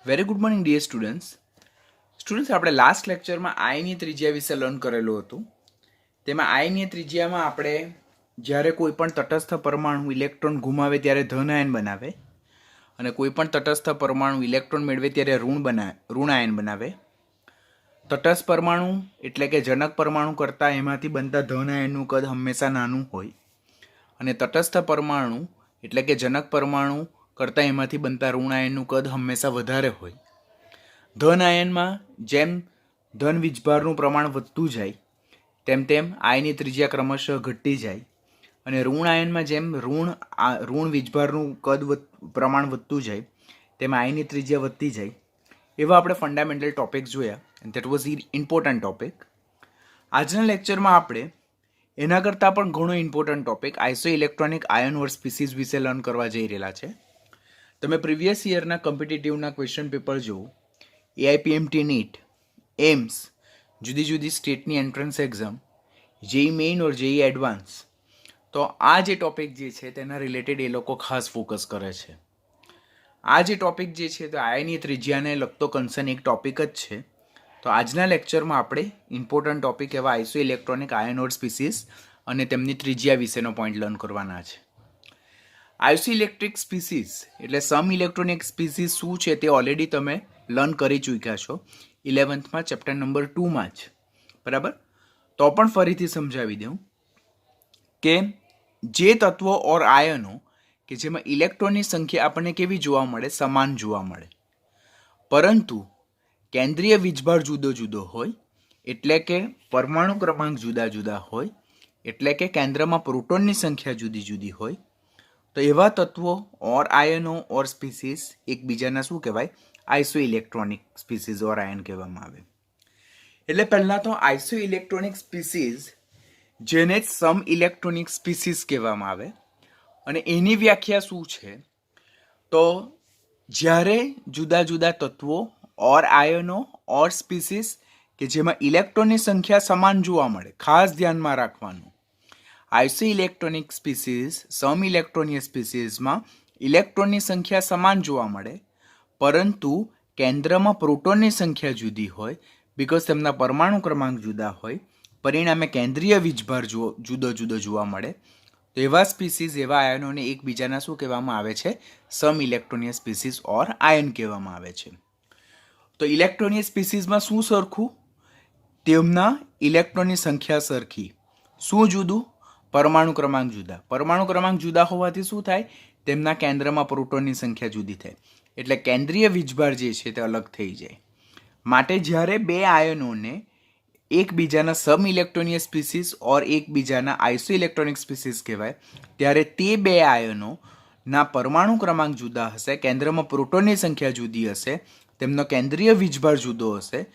Very good morning dear students આપણે last લેક્ચરમાં આયનીય ત્રિજ્યા વિશે લર્ન કરેલું હતું. તેમાં આયનીય ત્રિજ્યામાં આપણે જ્યારે કોઈ પણ તટસ્થ પરમાણુ ઇલેક્ટ્રોન ગુમાવે ત્યારે ધન આયન બનાવે અને કોઈ પણ તટસ્થ પરમાણુ ઇલેક્ટ્રોન મેળવે ત્યારે ઋણ આયન બનાવે. તટસ્થ પરમાણુ એટલે કે જનક પરમાણુ કરતાં એમાંથી બનતા ધન આયનનું કદ હંમેશા નાનું હોય અને તટસ્થ પરમાણુ એટલે કે જનક પરમાણુ કરતાં એમાંથી બનતા ઋણ આયનનું કદ હંમેશા વધારે હોય. ધન આયનમાં જેમ ધન વીજભારનું પ્રમાણ વધતું જાય તેમ તેમ આયનની ત્રિજ્યા ક્રમશઃ ઘટતી જાય અને ઋણ આયનમાં જેમ ઋણ વીજભારનું પ્રમાણ વધતું જાય તેમ આયનની ત્રિજ્યા વધતી જાય. એવા આપણે ફંડામેન્ટલ ટોપિક્સ જોયા and that was important topic. આજના લેક્ચરમાં આપણે એના કરતાં પણ ઘણો important topic iso electronic ion ઓર સ્પીસીઝ વિશે લર્ન કરવા જઈ રહેલા છે. તમે પ્રીવિયસ યરના કોમ્પિટિટિવના ક્વેશ્ચન પેપર જુઓ, એઆઈપીએમટી નીટ, એમ્સ, જુદી જુદી સ્ટેટની એન્ટ્રન્સ એક્ઝામ, જેઈ મેઇન ઓર જેઈ એડવાન્સ, તો આ જે ટોપિક જે છે તેના રિલેટેડ એ લોકો ખાસ ફોકસ કરે છે. આ જે ટોપિક જે છે તો આયનીય ત્રિજ્યાને લગતો કન્સર્ન એક ટોપિક જ છે. તો આજના લેક્ચરમાં આપણે ઇમ્પોર્ટન્ટ ટોપિક એવા આઇસો ઇલેક્ટ્રોનિક આયન ઓર સ્પીસીઝ અને તેમની ત્રિજ્યા વિશેનો પોઈન્ટ લર્ન કરવાના છે. આઇસો ઇલેક્ટ્રિક સ્પીસીઝ એટલે સમ ઇલેક્ટ્રોનિક સ્પીસીઝ શું છે તે ઓલરેડી તમે લર્ન કરી ચૂક્યા છો 11થમાં ચેપ્ટર નંબર 2માં જ, બરાબર. તો પણ ફરીથી સમજાવી દઉં કે જે તત્વો ઓર આયનો કે જેમાં ઇલેક્ટ્રોનની સંખ્યા આપણને કેવી જોવા મળે, સમાન જોવા મળે, પરંતુ કેન્દ્રીય વીજભાર જુદો જુદો હોય એટલે કે પરમાણુ ક્રમાંક જુદા જુદા હોય એટલે કે કેન્દ્રમાં પ્રોટોનની સંખ્યા જુદી જુદી હોય, તો એવા તત્વો ઓર આયનો ઓર સ્પીસીઝ એકબીજાના શું કહેવાય, આઇસો ઇલેક્ટ્રોનિક સ્પીસીઝ ઓર આયન કહેવામાં આવે. એટલે પહેલાં તો આઇસો ઇલેક્ટ્રોનિક સ્પીસીઝ જેને જ સમ ઇલેક્ટ્રોનિક સ્પીસીઝ કહેવામાં આવે અને એની વ્યાખ્યા શું છે, તો જ્યારે જુદા જુદા તત્વો ઓર આયનો ઓર સ્પીસીઝ કે જેમાં ઇલેક્ટ્રોનની સંખ્યા સમાન જોવા મળે. ખાસ ધ્યાનમાં રાખવાનું, આઇસો ઇલેક્ટ્રોનિક સ્પીસીઝ સમ ઇલેક્ટ્રોનિક સ્પીસીઝમાં ઇલેક્ટ્રોનની સંખ્યા સમાન જોવા મળે પરંતુ કેન્દ્રમાં પ્રોટોનની સંખ્યા જુદી હોય બિકોઝ તેમના પરમાણુ ક્રમાંક જુદા હોય, પરિણામે કેન્દ્રીય વીજભાર જુદો જુદો જોવા મળે. તો એવા સ્પીસીઝ એવા આયનોને એકબીજાના શું કહેવામાં આવે છે, સમ ઇલેક્ટ્રોનિક સ્પીસીઝ ઓર આયન કહેવામાં આવે છે. તો ઇલેક્ટ્રોનિક સ્પીસીઝમાં શું સરખું, તેમના ઇલેક્ટ્રોનની સંખ્યા સરખી. શું જુદું, પરમાણુ ક્રમાંક જુદા. પરમાણુ ક્રમાંક જુદા હોવાથી શું થાય, તેમના કેન્દ્રમાં પ્રોટોનની સંખ્યા જુદી થાય એટલે કેન્દ્રીય વીજભાર જે છે તે અલગ થઈ જાય. માટે જ્યારે બે આયનોને એકબીજાના સમ ઇલેક્ટ્રોનિક સ્પીસીઝ ઓર એકબીજાના આઇસો ઇલેક્ટ્રોનિક સ્પીસીઝ કહેવાય ત્યારે તે બે આયનોના પરમાણુ ક્રમાંક જુદા હશે, કેન્દ્રમાં પ્રોટોનની સંખ્યા જુદી હશે, તેમનો કેન્દ્રીય વીજભાર જુદો હશે,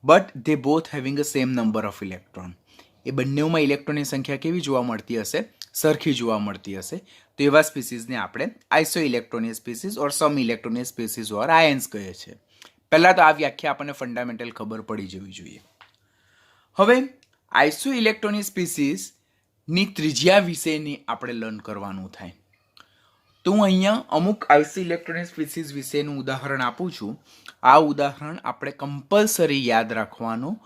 but they both having a same number of electron. એ બંનેમાં ઇલેક્ટ્રોનની સંખ્યા કેવી જોવા મળતી હશે, સરખી જોવા મળતી હશે. તો એવા સ્પીસીઝને આપણે આઇસો ઇલેક્ટ્રોનિક સ્પીસીઝ ઓર સમ ઇલેક્ટ્રોનિક સ્પીસીઝ ઓર આયન્સ કહે છે. પહેલાં તો આ વ્યાખ્યા આપણને ફંડામેન્ટલ ખબર પડી જવી જોઈએ. હવે આઇસો ઇલેક્ટ્રોનિક સ્પીસીઝની ત્રિજ્યા વિશેની આપણે લર્ન કરવાનું થાય. તો હું અહીંયા અમુક આઇસો ઇલેક્ટ્રોનિક સ્પીસીઝ વિશેનું ઉદાહરણ આપું છું. આ ઉદાહરણ આપણે કમ્પલસરી યાદ રાખવાનું,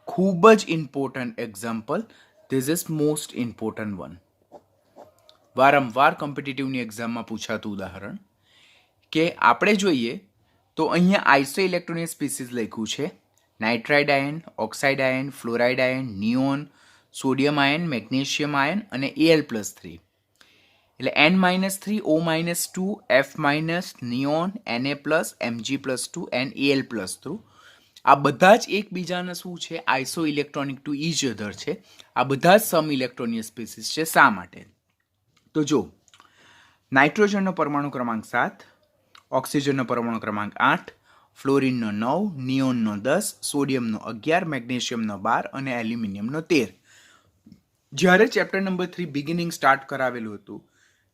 ખૂબ જ important example. This is most important one. વારંવાર કોમ્પિટિટિવની એક્ઝામમાં પૂછાતું ઉદાહરણ કે આપણે જોઈએ તો અહીંયા આઇસો ઇલેક્ટ્રોનિક સ્પીસીઝ લખ્યું છે: nitride ion, oxide ion, fluoride ion, neon, sodium ion, magnesium ion અને Al+3. એટલે N-3, O-2, F-, neon, Na+, Mg+2 and Al+2. આ બધા જ એકબીજાના શું છે, આઇસો ઇલેક્ટ્રોનિક ટુ ઈચ અધર છે. આ બધા જ સમ ઇલેક્ટ્રોનિક સ્પીસીઝ છે. શા માટે? તો જો, નાઇટ્રોજનનો પરમાણુ ક્રમાંક 7, ઓક્સિજનનો પરમાણુ ક્રમાંક 8, ફ્લોરિનનો 9, નિયોનનો 10, સોડિયમનો 11, મેગ્નેશિયમનો 12 અને એલ્યુમિનિયમનો 13. જ્યારે ચેપ્ટર નંબર 3 બિગિનિંગ સ્ટાર્ટ કરાવેલું હતું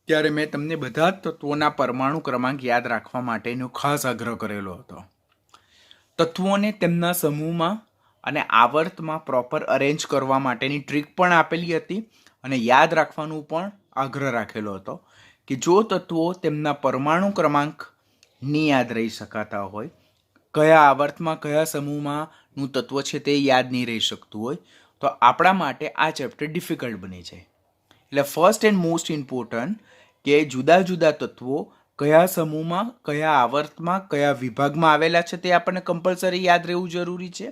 ત્યારે મેં તમને બધા જ તત્વોના પરમાણુ ક્રમાંક યાદ રાખવા માટેનો ખાસ આગ્રહ કરેલો હતો. તત્વોને તેમના સમૂહમાં અને આવર્તમાં પ્રોપર અરેન્જ કરવા માટેની ટ્રીક પણ આપેલી હતી અને યાદ રાખવાનું પણ આગ્રહ રાખેલો હતો કે જો તત્વો તેમના પરમાણુ ક્રમાંક નહીં યાદ રહી શકાતા હોય કયા આવર્તમાં કયા સમૂહમાંનું તત્વ છે તે યાદ નહીં રહી શકતું હોય તો આપણા માટે આ ચેપ્ટર ડિફિકલ્ટ બની જાય. એટલે ફર્સ્ટ એન્ડ મોસ્ટ ઇમ્પોર્ટન્ટ કે જુદા જુદા તત્વો કયા સમૂહમાં કયા આવર્તમાં કયા વિભાગમાં આવેલા છે તે આપણને કમ્પલસરી યાદ રહેવું જરૂરી છે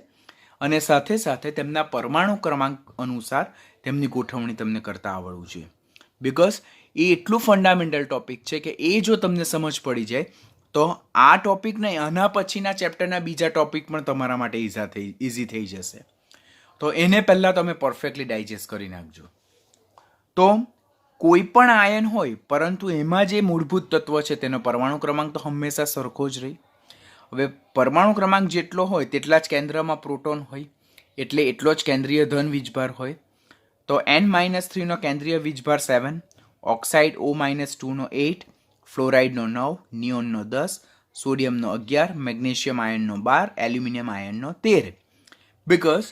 અને સાથે સાથે તેમના પરમાણુ ક્રમાંક અનુસાર તેમની ગોઠવણી તમને કરતા આવડવું જોઈએ. બિકોઝ એ એટલું ફંડામેન્ટલ ટોપિક છે કે એ જો તમને સમજ પડી જાય તો આ ટોપિક નહીં આના પછીના ચેપ્ટરના બીજા ટોપિક પણ તમારા માટે ઇઝી થઈ જશે. તો એને પહેલાં તમે પરફેક્ટલી ડાયજેસ્ટ કરી નાખજો. તો કોઈ પણ આયન હોય પરંતુ એમાં જે મૂળભૂત તત્વ છે તેનો પરમાણુ ક્રમાંક તો હંમેશા સરખો જ રહે. હવે પરમાણુ ક્રમાંક જેટલો હોય તેટલા જ કેન્દ્રમાં પ્રોટોન હોય એટલે એટલો જ કેન્દ્રીય ધન વીજભાર હોય. તો N-3નો કેન્દ્રીય વીજભાર 7, ઓક્સાઇડ O-2નો 8, ફ્લોરાઇડનો 9, નિયોનનો 10, સોડિયમનો 11, મેગ્નેશિયમ આયનનો 12, એલ્યુમિનિયમ આયનનો 13. બિકોઝ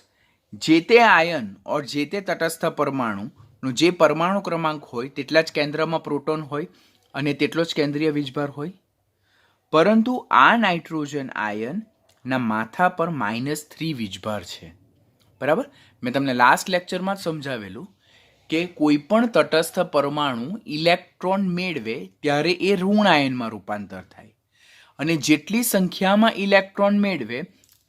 જે તે આયન ઓર જે તે તટસ્થ પરમાણુનો જે પરમાણુ ક્રમાંક હોય તેટલા જ કેન્દ્રમાં પ્રોટોન હોય અને તેટલો જ કેન્દ્રીય વીજભાર હોય. પરંતુ આ નાઇટ્રોજન આયનના માથા પર -3 વીજભાર છે. બરાબર, મેં તમને લાસ્ટ લેક્ચરમાં જ સમજાવેલું કે કોઈ પણ તટસ્થ પરમાણુ ઇલેક્ટ્રોન મેળવે ત્યારે એ ઋણ આયનમાં રૂપાંતર થાય અને જેટલી સંખ્યામાં ઇલેક્ટ્રોન મેળવે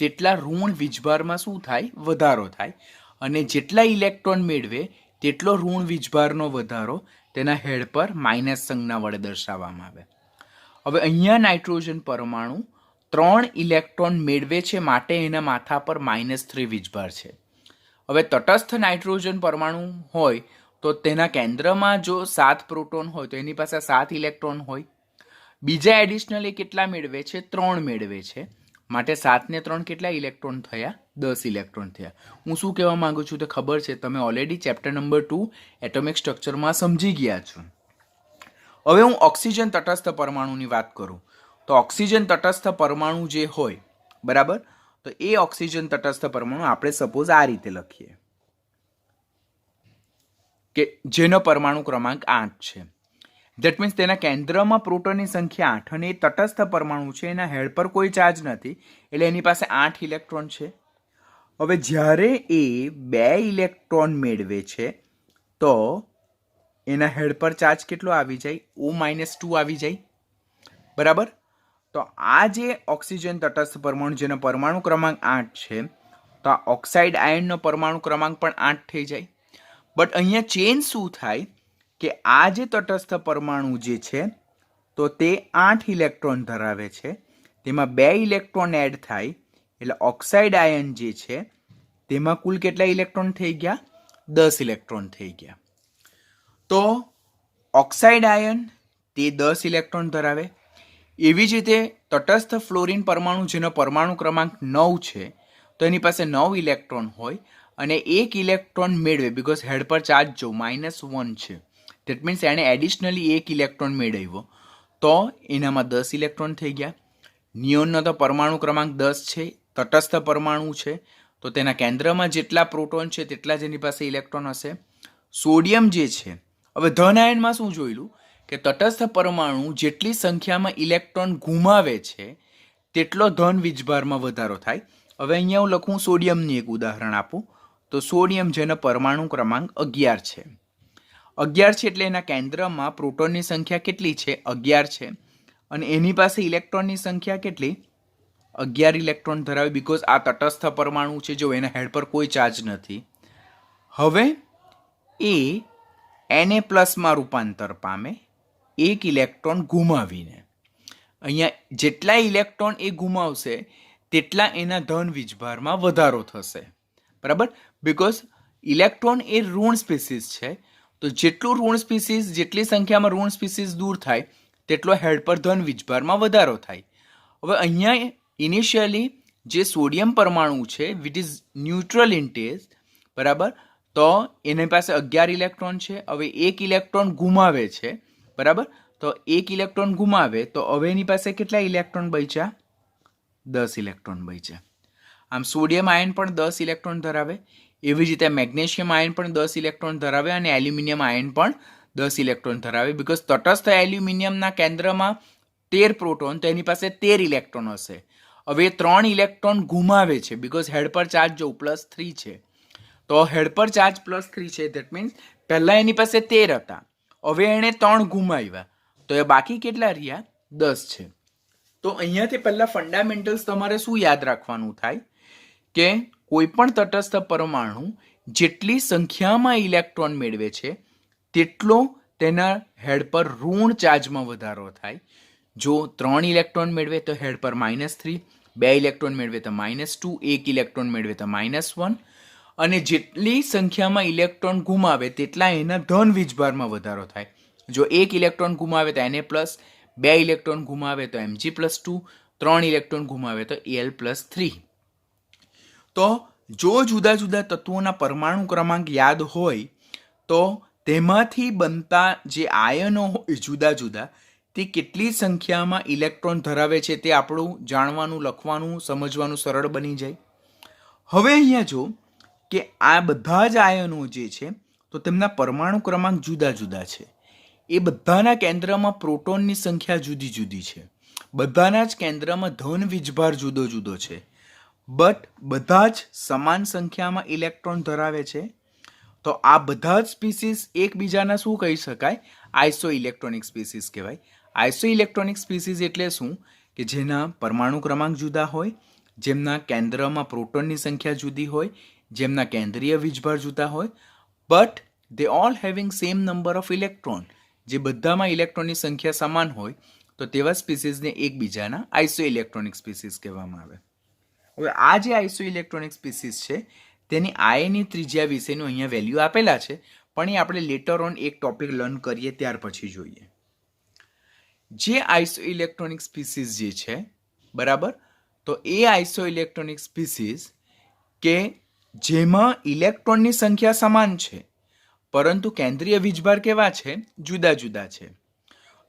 તેટલા ઋણ વીજભારમાં શું થાય? વધારો થાય. અને જેટલા ઇલેક્ટ્રોન મેળવે તેટલો ઋણ વીજભારનો વધારો તેના હેડ પર માઇનસ સંજ્ઞા વડે દર્શાવવામાં આવે. હવે અહીંયા નાઇટ્રોજન પરમાણુ 3 ઇલેક્ટ્રોન મેળવે છે માટે એના માથા પર -3 વીજભાર છે. હવે તટસ્થ નાઇટ્રોજન પરમાણુ હોય તો તેના કેન્દ્રમાં જો 7 પ્રોટોન હોય તો એની પાસે 7 ઇલેક્ટ્રોન હોય. બીજા એડિશનલી કેટલા મેળવે છે? 3 મેળવે છે માટે 7 ને 3 કેટલા ઇલેક્ટ્રોન થયા? 10 ઇલેક્ટ્રોન થયા. હું શું કહેવા માંગુ છું તે ખબર છે, તમે ઓલરેડી ચેપ્ટર નંબર 2 એટોમિક સ્ટ્રક્ચરમાં સમજી ગયા છો. હવે હું ઓક્સિજન તટસ્થ પરમાણુની વાત કરું તો ઓક્સિજન તટસ્થ પરમાણુ જે હોય બરાબર, તો એ ઓક્સિજન તટસ્થ પરમાણુ આપણે સપોઝ આ રીતે લખીએ કે જેનો પરમાણુ ક્રમાંક 8 છે. ધેટ મીન્સ તેના કેન્દ્રમાં પ્રોટોનની સંખ્યા 8 અને એ તટસ્થ પરમાણુ છે, એના હેડ પર કોઈ ચાર્જ નથી એટલે એની પાસે 8 ઇલેક્ટ્રોન છે. હવે જ્યારે એ 2 ઇલેક્ટ્રોન મેળવે છે તો એના હેડ પર ચાર્જ કેટલો આવી જાય? O-2 આવી જાય. બરાબર, તો આ જે ઓક્સિજન તટસ્થ પરમાણુ જેનો પરમાણુ ક્રમાંક 8 છે તો આ ઓક્સાઇડ આયનનો પરમાણુ ક્રમાંક પણ 8 થઈ જાય. બટ અહીંયા ચેન્જ શું થાય કે આ જે તટસ્થ પરમાણુ જે છે તો તે 8 ઇલેક્ટ્રોન ધરાવે છે, તેમાં 2 ઇલેક્ટ્રોન એડ થાય એટલે ઓક્સાઇડ આયન જે છે તેમાં કુલ કેટલા ઇલેક્ટ્રોન થઈ ગયા? 10 ઇલેક્ટ્રોન થઈ ગયા. તો ઓક્સાઇડ આયન તે 10 ઇલેક્ટ્રોન ધરાવે. એવી જ રીતે તટસ્થ ફ્લોરિન પરમાણુ જેનો પરમાણુ ક્રમાંક 9 છે તો એની પાસે 9 ઇલેક્ટ્રોન હોય અને 1 ઇલેક્ટ્રોન મેળવે બિકોઝ હેડ પર ચાર્જ જો -1 છે. ધેટ મીન્સ એણે એડિશનલી 1 ઇલેક્ટ્રોન મેળવ્યો તો એનામાં 10 ઇલેક્ટ્રોન થઈ ગયા. નિયોનનો તો પરમાણુ ક્રમાંક 10 છે, તટસ્થ પરમાણુ છે તો તેના કેન્દ્રમાં જેટલા પ્રોટોન છે તેટલા જ એની પાસે ઇલેક્ટ્રોન હશે. સોડિયમ જે છે, હવે ધન આયનમાં શું જોયેલું કે તટસ્થ પરમાણુ જેટલી સંખ્યામાં ઇલેક્ટ્રોન ગુમાવે છે તેટલો ધન વીજભારમાં વધારો થાય. હવે અહીંયા હું લખું સોડિયમની એક ઉદાહરણ આપું તો સોડિયમ જેનો પરમાણુ ક્રમાંક 11 છે. 11 છે એટલે એના કેન્દ્રમાં પ્રોટોનની સંખ્યા કેટલી છે? 11 છે અને એની પાસે ઇલેક્ટ્રોનની સંખ્યા કેટલી? 11 ઇલેક્ટ્રોન ધરાવે બિકોઝ આ તટસ્થ પરમાણુ છે, જો એના હેડ પર કોઈ ચાર્જ નથી. હવે એ Na+ રૂપાંતર પામે 1 ઇલેક્ટ્રોન ગુમાવીને. અહીંયા જેટલા ઇલેક્ટ્રોન એ ગુમાવશે તેટલા એના ધન વીજભારમાં વધારો થશે. બરાબર, બિકોઝ ઇલેક્ટ્રોન એ ઋણ સ્પીસીસ છે તો જેટલું ઋણ સ્પીસીસ જેટલી સંખ્યામાં ઋણ સ્પીસીસ દૂર થાય તેટલો હેડ પર ધન વીજભારમાં વધારો થાય. હવે અહીંયા ઇનિશિયલી જે સોડિયમ પરમાણુ છે which is neutral in test, બરાબર, તો એની પાસે 11 ઇલેક્ટ્રોન છે. હવે 1 ઇલેક્ટ્રોન ગુમાવે છે, બરાબર, તો 1 ઇલેક્ટ્રોન ગુમાવે તો હવે એની પાસે કેટલા ઇલેક્ટ્રોન બચ્યા? 10 ઇલેક્ટ્રોન બચ્યા. આમ સોડિયમ આયન પણ 10 ઇલેક્ટ્રોન ધરાવે, એવી જ રીતે મેગ્નેશિયમ આયન પણ 10 ઇલેક્ટ્રોન ધરાવે અને એલ્યુમિનિયમ આયન પણ 10 ઇલેક્ટ્રોન ધરાવે બિકોઝ તટસ્થ એલ્યુમિનિયમના કેન્દ્રમાં 13 પ્રોટોન તો એની પાસે 13 ઇલેક્ટ્રોન હશે હવે 3 ઇલેક્ટ્રોન ગુમાવે છે બીકોઝ હેડ પર ચાર્જ જો +3 છે, તો હેડ પર ચાર્જ +3 છે, ધેટ મીન્સ પહેલાં એની પાસે 13 હતા, હવે એણે 3 ગુમાવ્યા, તો એ બાકી કેટલા રહ્યા? 10 છે. તો અહીંયાથી પહેલાં ફંડામેન્ટલ્સ તમારે શું યાદ રાખવાનું થાય કે કોઈ પણ તટસ્થ પરમાણુ જેટલી સંખ્યામાં ઇલેક્ટ્રોન મેળવે છે તેટલો તેના હેડ પર ઋણ ચાર્જમાં વધારો થાય. જો 3 ઇલેક્ટ્રોન મેળવે તો હેડ પર -3, 2 ઇલેક્ટ્રોન મેળવે તો -2, 1 ઇલેક્ટ્રોન મેળવે તો -1, અને જેટલી સંખ્યામાં ઇલેક્ટ્રોન ગુમાવે તેટલા એના ધન વીજભારમાં વધારો થાય. જો 1 ઇલેક્ટ્રોન ગુમાવે તો Na+, 2 ઇલેક્ટ્રોન ગુમાવે તો Mg+2, 3 ઇલેક્ટ્રોન ગુમાવે તો Al+3. તો જો જુદા જુદા તત્વોના પરમાણુ ક્રમાંક યાદ હોય તો તેમાંથી બનતા જે આયનો હોય જુદા જુદા તે કેટલી સંખ્યામાં ઇલેક્ટ્રોન ધરાવે છે તે આપણું જાણવાનું, લખવાનું, સમજવાનું સરળ બની જાય. હવે અહીંયા જો કે આ બધા જ આયનો જે છે તો તેમના પરમાણુ ક્રમાંક જુદા જુદા છે. એ બધાના કેન્દ્રમાં પ્રોટોનની સંખ્યા જુદી જુદી છે, બધાના જ કેન્દ્રમાં ધન વીજભાર જુદો જુદો છે, બટ બધા જ સમાન સંખ્યામાં ઇલેક્ટ્રોન ધરાવે છે. તો આ બધા જ સ્પીસીસ એકબીજાના શું કહી શકાય? આઇસો ઇલેક્ટ્રોનિક સ્પીસીસ કહેવાય. આઇસો ઇલેક્ટ્રોનિક સ્પીસીસ એટલે શું? કે જેના પરમાણુ ક્રમાંક જુદા હોય, જેમના કેન્દ્રમાં પ્રોટોનની સંખ્યા જુદી હોય, જેમના કેન્દ્રીય વીજભાર જુદા હોય, but they all having same number of electron, જે બધામાં ઇલેક્ટ્રોનની સંખ્યા સમાન હોય, તો તેવા સ્પીસીસને એકબીજાના આઇસો ઇલેક્ટ્રોનિક સ્પીસીસ કહેવામાં આવે. હવે આ જે આઇસો ઇલેક્ટ્રોનિક સ્પીસીસ છે તેની આયની ત્રિજ્યા વિશેનું અહીંયા વેલ્યુ આપેલા છે, પણ એ આપણે લેટર ઓન એક ટોપિક લર્ન કરીએ ત્યાર પછી જોઈએ. જે આઇસો ઇલેક્ટ્રોનિક સ્પીસીસ જે છે બરાબર, તો એ આઇસો ઇલેક્ટ્રોનિક સ્પીસીસ કે જેમાં ઇલેક્ટ્રોનની સંખ્યા સમાન છે પરંતુ કેન્દ્રીય વીજભાર કેવા છે? જુદા જુદા છે.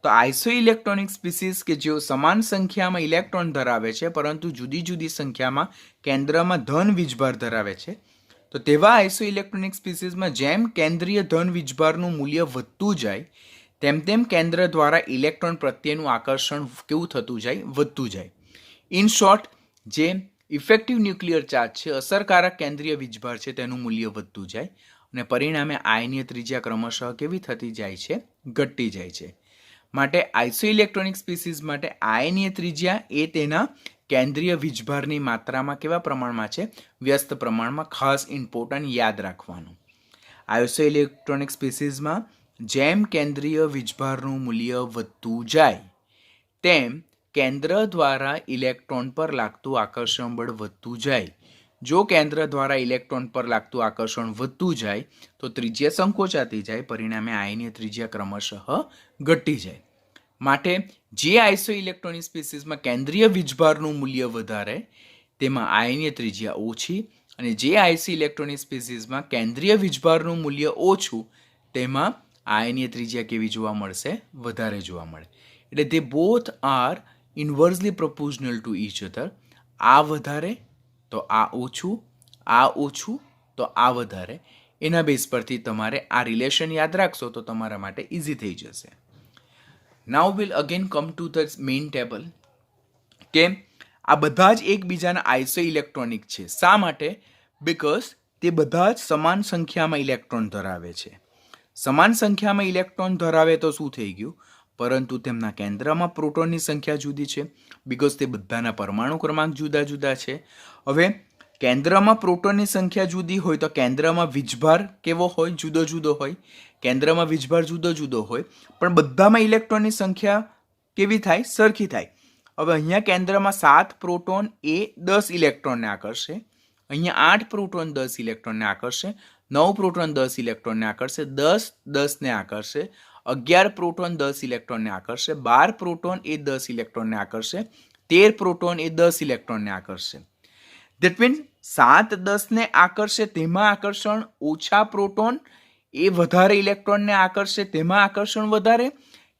તો આઇસો ઇલેક્ટ્રોનિક સ્પીસીસ કે જેઓ સમાન સંખ્યામાં ઇલેક્ટ્રોન ધરાવે છે પરંતુ જુદી જુદી સંખ્યામાં કેન્દ્રમાં ધન વીજભાર ધરાવે છે, તો તેવા આઇસો ઇલેક્ટ્રોનિક સ્પીસીસમાં જેમ કેન્દ્રીય ધન વીજભારનું મૂલ્ય વધતું જાય તેમ તેમ કેન્દ્ર દ્વારા ઇલેક્ટ્રોન પ્રત્યેનું આકર્ષણ કેવું થતું જાય? વધતું જાય. ઇન શોર્ટ, જે ઇફેક્ટિવ ન્યુક્લિયર ચાર્જ છે, અસરકારક કેન્દ્રીય વીજભાર છે, તેનું મૂલ્ય વધતું જાય અને પરિણામે આયનીય ત્રિજ્યા ક્રમશઃ કેવી થતી જાય છે? ઘટતી જાય છે. માટે આઇસો ઇલેક્ટ્રોનિક સ્પીસીસ માટે આયનીય ત્રિજ્યા એ તેના કેન્દ્રીય વીજભારની માત્રામાં કેવા પ્રમાણમાં છે? વ્યસ્ત પ્રમાણમાં. ખાસ ઇમ્પોર્ટન્ટ યાદ રાખવાનું. આઇસો ઇલેક્ટ્રોનિક સ્પીસીસમાં જેમ કેન્દ્રીય વીજભારનું મૂલ્ય વધતું જાય તેમ કેન્દ્ર દ્વારા ઇલેક્ટ્રોન પર લાગતું આકર્ષણ બળ વધતું જાય. જો કેન્દ્ર દ્વારા ઇલેક્ટ્રોન પર લાગતું આકર્ષણ વધતું જાય તો ત્રિજ્યા સંકોચાતી જાય, પરિણામે આયનીય ત્રિજ્યા ક્રમશઃ ઘટતી જાય. માટે જે આઇસો ઇલેક્ટ્રોનિક સ્પીસીસમાં કેન્દ્રીય વીજભારનું મૂલ્ય વધારે તેમાં આયનીય ત્રિજ્યા ઓછી, અને જે આઇસો ઇલેક્ટ્રોનિક સ્પીસીસમાં કેન્દ્રીય વીજભારનું મૂલ્ય ઓછું તેમાં આયનીય ત્રિજ્યા કેવી જોવા મળશે? વધારે જોવા મળે. એટલે they both are inversely proportional to each other. આ વધારે તો આ ઓછું, આ ઓછું તો આ વધારે. એના બેઝ પરથી તમારે આ રિલેશન યાદ રાખશો તો તમારા માટે ઇઝી થઈ જશે. Now will again come to the main table કે આ બધા જ એકબીજાના આઇસો ઇલેક્ટ્રોનિક છે. શા માટે? બિકોઝ તે બધા જ સમાન સંખ્યામાં ઇલેક્ટ્રોન ધરાવે છે. સમાન સંખ્યામાં ઇલેક્ટ્રોન ધરાવે તો શું થઈ ગયું? પરંતુ તેમના કેન્દ્રમાં પ્રોટોનની સંખ્યા જુદી છે બિકોઝ તે બધાના પરમાણુ ક્રમાંક જુદા જુદા છે. હવે કેન્દ્રમાં પ્રોટોનની સંખ્યા જુદી હોય તો કેન્દ્રમાં વીજભાર કેવો હોય? જુદો જુદો હોય. કેન્દ્રમાં વીજભાર જુદો જુદો હોય પણ બધામાં ઇલેક્ટ્રોનની સંખ્યા કેવી થાય? સરખી થાય. હવે અહીંયા કેન્દ્રમાં 7 પ્રોટોન એ 10 ઇલેક્ટ્રોનને આકર્ષે, અહીંયા 8 પ્રોટોન 10 ઇલેક્ટ્રોનને આકર્ષે, 9 પ્રોટોન 10 ઇલેક્ટ્રોનને આકર્ષે, 10 10ને આકર્ષે, 11 પ્રોટોન 10 ઇલેક્ટ્રોનને આકર્ષે, 12 પ્રોટોન એ 10 ઇલેક્ટ્રોનને આકર્ષે, 13 પ્રોટોન એ 10 ઇલેક્ટ્રોનને આકર્ષે. ધેટ મીન્સ 7 10ને આકર્ષે તેમાં આકર્ષણ ઓછા, પ્રોટોન એ વધારે ઇલેક્ટ્રોનને આકર્ષે તેમાં આકર્ષણ વધારે,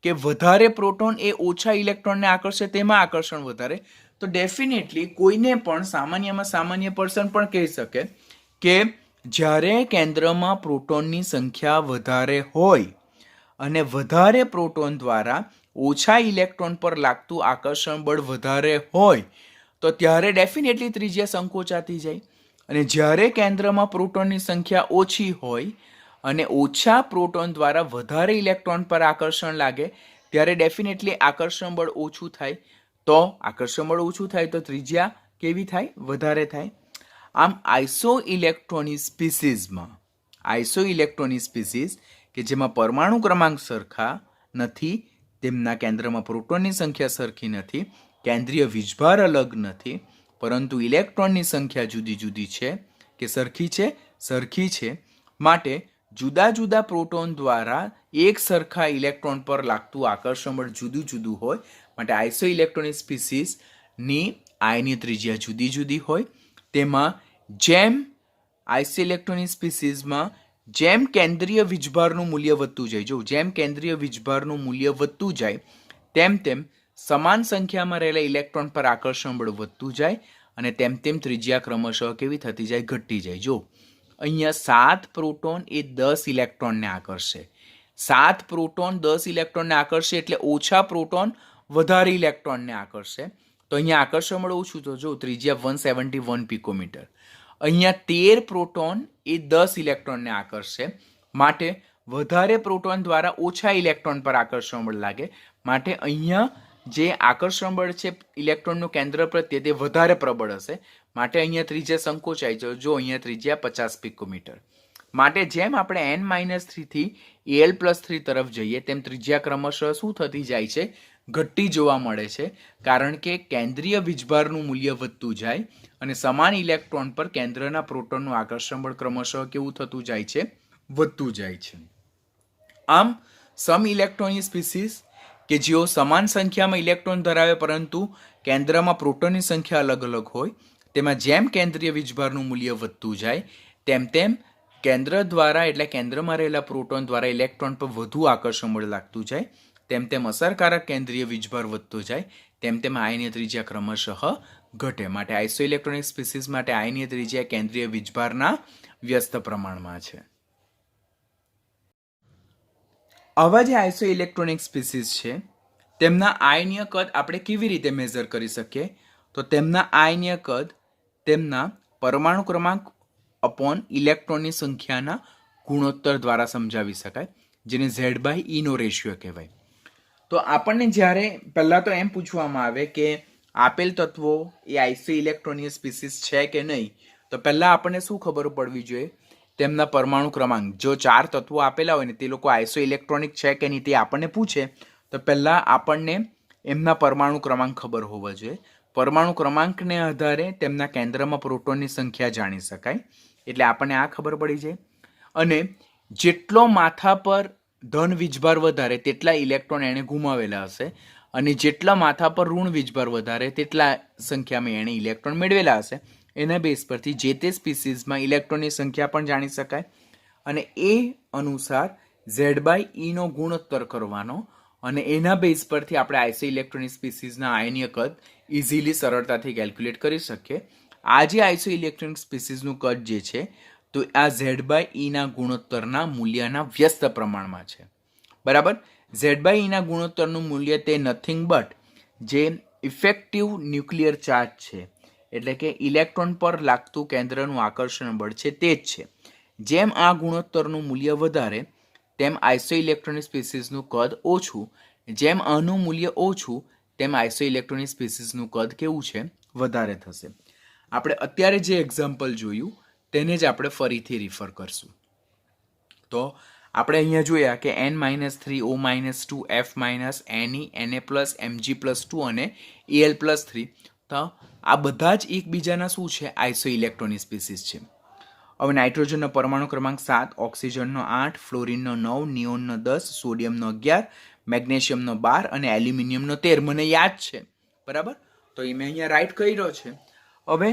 કે વધારે પ્રોટોન એ ઓછા ઇલેક્ટ્રોનને આકર્ષે તેમાં આકર્ષણ વધારે. તો ડેફિનેટલી કોઈને પણ સામાન્યમાં સામાન્ય પર્સન પણ કહી શકે કે જ્યારે કેન્દ્રમાં પ્રોટોનની સંખ્યા વધારે હોય અને વધારે પ્રોટોન દ્વારા ઓછા ઇલેક્ટ્રોન પર લાગતું આકર્ષણ બળ વધારે હોય તો ત્યારે ડેફિનેટલી ત્રિજ્યા સંકોચાતી જાય. અને જ્યારે કેન્દ્રમાં પ્રોટોનની સંખ્યા ઓછી હોય અને ઓછા પ્રોટોન દ્વારા વધારે ઇલેક્ટ્રોન પર આકર્ષણ લાગે ત્યારે ડેફિનેટલી આકર્ષણ બળ ઓછું થાય. તો આકર્ષણ બળ ઓછું થાય તો ત્રિજ્યા કેવી થાય? વધારે થાય. આમ આઇસો ઇલેક્ટ્રોનની સ્પીસીઝ કે જેમાં પરમાણુ ક્રમાંક સરખા નથી, તેમના કેન્દ્રમાં પ્રોટોનની સંખ્યા સરખી નથી, કેન્દ્રીય વીજભાર અલગ નથી, પરંતુ ઇલેક્ટ્રોનની સંખ્યા જુદી જુદી છે કે સરખી છે? સરખી છે. માટે જુદા જુદા પ્રોટોન દ્વારા એક સરખા ઇલેક્ટ્રોન પર લાગતું આકર્ષણ બળ જુદું જુદું હોય. માટે આઇસો ઇલેક્ટ્રોનિક સ્પીસીસની આયની ત્રિજ્યા જુદી જુદી હોય. તેમાં જેમ આઇસો ઇલેક્ટ્રોનિક સ્પીસીસમાં જેમ કેન્દ્રીય વીજભારનું મૂલ્ય વધતું જાય, જેમ કેન્દ્રીય વીજભારનું મૂલ્ય વધતું જાય તેમ તેમ સમાન સંખ્યામાં રહેલા ઇલેક્ટ્રોન પર આકર્ષણ બળ વધતું જાય અને તેમ તેમ ત્રિજ્યા ક્રમશઃ કેવી થતી જાય? ઘટતી જાય. અહીંયા 7 પ્રોટોન એ 10 ઇલેક્ટ્રોનને આકર્ષે. 7 પ્રોટોન 10 ઇલેક્ટ્રોનને આકર્ષે એટલે ઓછા પ્રોટોન વધારે ઇલેક્ટ્રોનને આકર્ષે. તો અહીંયા આકર્ષણ બળ ઓછું, તો જો ત્રિજ્યા 171 પિકોમીટર. અહીંયા 13 પ્રોટોન એ 10 ઇલેક્ટ્રોનને આકર્ષે. માટે વધારે પ્રોટોન દ્વારા ઓછા ઇલેક્ટ્રોન પર આકર્ષણ બળ લાગે. માટે અહીંયા જે આકર્ષણ બળ છે ઇલેક્ટ્રોનનું કેન્દ્ર પ્રત્યે તે વધારે પ્રબળ હશે. માટે અહીંયા ત્રિજ્યા સંકોચાઈ જાય. જો અહીંયા ત્રિજ્યા 50 પિકોમીટર. માટે જેમ આપણે n-3 થી Al+3 તરફ જઈએ તેમ ત્રિજ્યા ક્રમશઃ શું થતી જાય છે? ઘટતી જોવા મળે છે. કારણ કે કેન્દ્રીય વીજભારનું મૂલ્ય વધતું જાય અને સમાન ઇલેક્ટ્રોન પર કેન્દ્રના પ્રોટોનનું આકર્ષણ બળ ક્રમશઃ કેવું થતું જાય છે? વધતું જાય છે. આમ સમ ઇલેક્ટ્રોનિક સ્પીસીસ કે જેઓ સમાન સંખ્યામાં ઇલેક્ટ્રોન ધરાવે પરંતુ કેન્દ્રમાં પ્રોટોનની સંખ્યા અલગ અલગ હોય, તેમાં જેમ કેન્દ્રીય વીજભારનું મૂલ્ય વધતું જાય તેમ તેમ કેન્દ્ર દ્વારા એટલે કેન્દ્રમાં રહેલા પ્રોટોન દ્વારા ઇલેક્ટ્રોન પર વધુ આકર્ષણ બળ લાગતું જાય. તેમ તેમ અસરકારક કેન્દ્રીય વીજભાર વધતો જાય તેમ તેમ આયનીય ત્રિજ્યા ક્રમશઃ ઘટે. માટે આઇસો ઇલેક્ટ્રોનિક સ્પીસીસ માટે આયનીય ત્રિજ્યા કેન્દ્રીય વીજભારના વ્યસ્ત પ્રમાણમાં છે. આવા જે આઇસો ઇલેક્ટ્રોનિક સ્પીસીસ છે તેમના આયનીય કદ આપણે કેવી રીતે મેઝર કરી શકીએ? તો તેમના આયનીય કદ તેમના પરમાણુ ક્રમાંક અપોન ઇલેક્ટ્રોનની સંખ્યાના ગુણોત્તર દ્વારા સમજાવી શકાય, જેને Z/E નો રેશિયો કહેવાય. તો આપણને જ્યારે પહેલાં તો એમ પૂછવામાં આવે કે આપેલ તત્વો એ આઇસો ઇલેક્ટ્રોનિક સ્પીસીસ છે કે નહીં, તો પહેલાં આપણને શું ખબર પડવી જોઈએ? તેમના પરમાણુ ક્રમાંક. જો 4 તત્વો આપેલા હોય ને તે લોકો આઇસો ઇલેક્ટ્રોનિક છે કે નહીં તે આપણને પૂછે તો પહેલાં આપણને એમના પરમાણુ ક્રમાંક ખબર હોવા જોઈએ. પરમાણુ ક્રમાંકને આધારે તેમના કેન્દ્રમાં પ્રોટોનની સંખ્યા જાણી શકાય. એટલે આપણને આ ખબર પડી જાય. અને જેટલો માથા પર ધન વીજભાર વધારે તેટલા ઇલેક્ટ્રોન એણે ગુમાવેલા હશે અને જેટલા માથા પર ઋણ વીજભાર વધારે તેટલા સંખ્યામાં એણે ઇલેક્ટ્રોન મેળવેલા હશે. એના બેઝ પરથી જે તે સ્પીસીસમાં ઇલેક્ટ્રોનની સંખ્યા પણ જાણી શકાય અને એ અનુસાર Z/E નો ગુણોત્તર કરવાનો અને એના બેઝ પરથી આપણે આઇસો ઇલેક્ટ્રોનિક સ્પીસીસના આયનીય કદ ઇઝીલી સરળતાથી કેલ્ક્યુલેટ કરી શકીએ. આ જે આઇસો ઇલેક્ટ્રોનિક સ્પીસીસનું કદ જે છે તો આ Z/E ના ગુણોત્તરના મૂલ્યના વ્યસ્ત પ્રમાણમાં છે. બરાબર. Z/E ના ગુણોત્તરનું મૂલ્ય તે નથિંગ બટ જે ઇફેક્ટિવ ન્યુક્લિયર ચાર્જ છે એટલે કે ઇલેક્ટ્રોન પર લાગતું કેન્દ્રનું આકર્ષણ બળ છે તે જ છે. જેમ આ ગુણોત્તરનું મૂલ્ય વધારે તેમ આઇસો ઇલેક્ટ્રોનિક સ્પીસીસનું કદ ઓછું. જેમ આનું મૂલ્ય ઓછું તેમ આઇસો ઇલેક્ટ્રોનિક સ્પીસીસનું કદ કેવું છે? વધારે થશે. આપણે અત્યારે જે એક્ઝામ્પલ જોયું તેને જ આપણે ફરીથી રિફર કરશું. તો આપણે અહીંયા જોયા કે n-3 O-2 F- Ne Na+, Mg+2 અને Al+3 તો આ બધા જ એકબીજાના શું છે? આઇસો ઇલેક્ટ્રોનિક સ્પીસીસ છે. હવે નાઇટ્રોજનનો પરમાણુ ક્રમાંક 7, ઓક્સિજનનો 8, ફ્લોરિનનો 9, નિયોનનો 10, સોડિયમનો 11, મેગ્નેશિયમનો 12 અને એલ્યુમિનિયમનો 13 મને યાદ છે. બરાબર. તો એ મેં અહીંયા રાઇટ કર્યો છે. હવે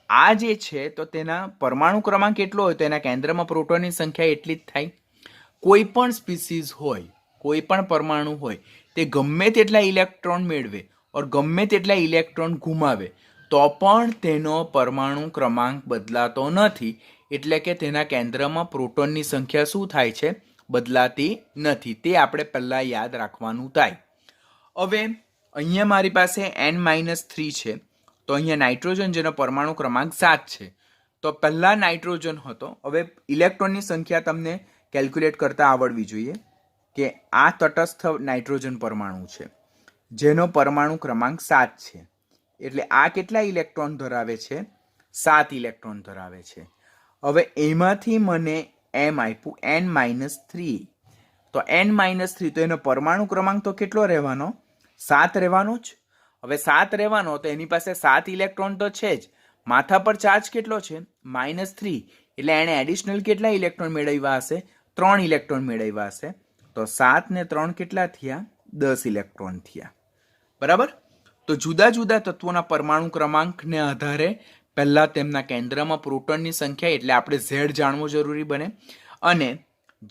આ જે છે તો તેના પરમાણુ ક્રમાંક કેટલો હોય તો એના કેન્દ્રમાં પ્રોટોનની સંખ્યા એટલી જ થાય. કોઈ પણ સ્પીસીસ હોય, કોઈ પણ પરમાણુ હોય તે ગમે તેટલા ઇલેક્ટ્રોન મેળવે ઓર ગમે તેટલા ઇલેક્ટ્રોન ગુમાવે તો પણ તેનો પરમાણુ ક્રમાંક બદલાતો નથી. એટલે કે તેના કેન્દ્રમાં પ્રોટોનની સંખ્યા શું થાય છે? બદલાતી નથી. તે આપણે પહેલાં યાદ રાખવાનું થાય. હવે અહીંયા મારી પાસે n-3 છે તો અહીંયા નાઇટ્રોજન જેનો પરમાણુ ક્રમાંક 7 છે, તો પહેલા નાઇટ્રોજન હતો. હવે ઇલેક્ટ્રોનની સંખ્યા તમને કેલ્ક્યુલેટ કરતા આવડવી જોઈએ કે આ તટસ્થ નાઇટ્રોજન પરમાણુ છે જેનો પરમાણુ ક્રમાંક 7 છે. એટલે આ કેટલા ઇલેક્ટ્રોન ધરાવે છે? 7 ઇલેક્ટ્રોન ધરાવે છે. હવે એમાંથી મને m આપ્યું n-3. તો n-3 તો એનો પરમાણુ ક્રમાંક તો કેટલો રહેવાનો? 7 રહેવાનો જ. હવે 7 રહેવાનો તો એની પાસે 7 ઇલેક્ટ્રોન તો છે જ. માથા પર ચાર્જ કેટલો છે? -3. એટલે એણે એડિશનલ કેટલા ઇલેક્ટ્રોન મેળવ્યા હશે? 3 ઇલેક્ટ્રોન મેળવ્યા હશે. તો 7 ને 3 કેટલા થયા? 10 ઇલેક્ટ્રોન થયા. બરાબર. તો જુદા જુદા તત્વોના પરમાણુ ક્રમાંકને આધારે પહેલા તેમના કેન્દ્રમાં પ્રોટોનની સંખ્યા એટલે આપણે Z જાણવું જરૂરી બને, અને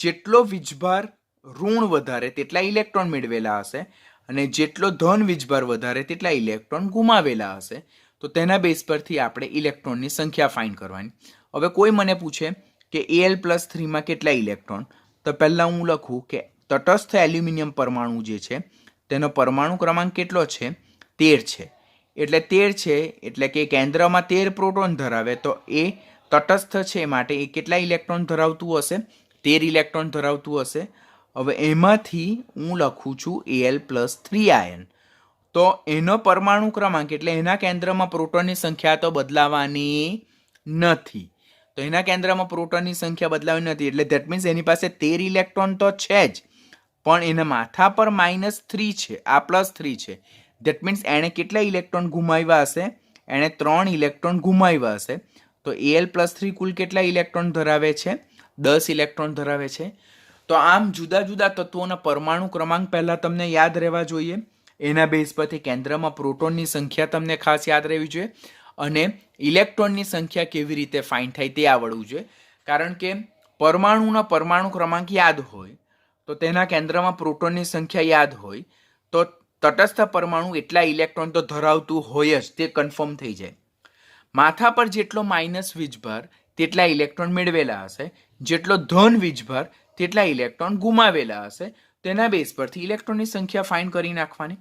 જેટલો વીજભાર ઋણ વધારે તેટલા ઇલેક્ટ્રોન મેળવેલા હશે અને જેટલો ધન વીજભાર વધારે તેટલા ઇલેક્ટ્રોન ગુમાવેલા હશે. તો તેના બેઝ પરથી આપણે ઇલેક્ટ્રોનની સંખ્યા ફાઇન્ડ કરવાની. હવે કોઈ મને પૂછે કે Al+3 માં કેટલા ઇલેક્ટ્રોન, તો પહેલા હું લખું કે તટસ્થ એલ્યુમિનિયમ પરમાણુ જે છે તેનો પરમાણુ ક્રમાંક કેટલો છે? 13 છે. એટલે 13 છે એટલે કે કેન્દ્રમાં 13 પ્રોટોન ધરાવે, તો એ તટસ્થ છે માટે એ કેટલા ઇલેક્ટ્રોન ધરાવતું હશે? 13 ઇલેક્ટ્રોન ધરાવતું હશે. હવે એમાંથી હું લખું છું Al+3 આયન. તો એનો પરમાણુ ક્રમાંક એટલે એના કેન્દ્રમાં પ્રોટોનની સંખ્યા તો બદલાવાની નથી. તો એના કેન્દ્રમાં પ્રોટોનની સંખ્યા બદલાવાની નથી એટલે ધેટ મીન્સ એની પાસે 13 ઇલેક્ટ્રોન તો છે જ, પણ એના માથા પર -3 છે, આ +3 છે. ધેટ મીન્સ એણે કેટલા ઇલેક્ટ્રોન ગુમાવ્યા હશે? એણે 3 ઇલેક્ટ્રોન ગુમાવ્યા હશે. તો Al+3 કુલ કેટલા ઇલેક્ટ્રોન ધરાવે છે? 10 ઇલેક્ટ્રોન ધરાવે છે. તો આમ જુદા જુદા તત્વોના પરમાણુ ક્રમાંક પહેલા તમને યાદ રહેવા જોઈએ. એના બેઝ પરથી કેન્દ્રમાં પ્રોટોનની સંખ્યા તમને ખાસ યાદ રહેવી જોઈએ, અને ઇલેક્ટ્રોનની સંખ્યા કેવી રીતે ફાઇન્ડ થાય તે આવડવું જોઈએ. કારણ કે પરમાણુના પરમાણુ ક્રમાંક યાદ હોય તો તેના કેન્દ્રમાં પ્રોટોનની સંખ્યા યાદ હોય તો તટસ્થ પરમાણુ એટલા ઇલેક્ટ્રોન તો ધરાવતું હોય જ, તે કન્ફર્મ થઈ જાય. માથા પર જેટલો માઇનસ વીજભાર તેટલા ઇલેક્ટ્રોન મેળવેલા હશે, જેટલો ધન વીજભાર તેટલા ઇલેક્ટ્રોન ગુમાવેલા હશે. તેના બેઝ પરથી ઇલેક્ટ્રોનની સંખ્યા ફાઇન્ડ કરી નાખવાની.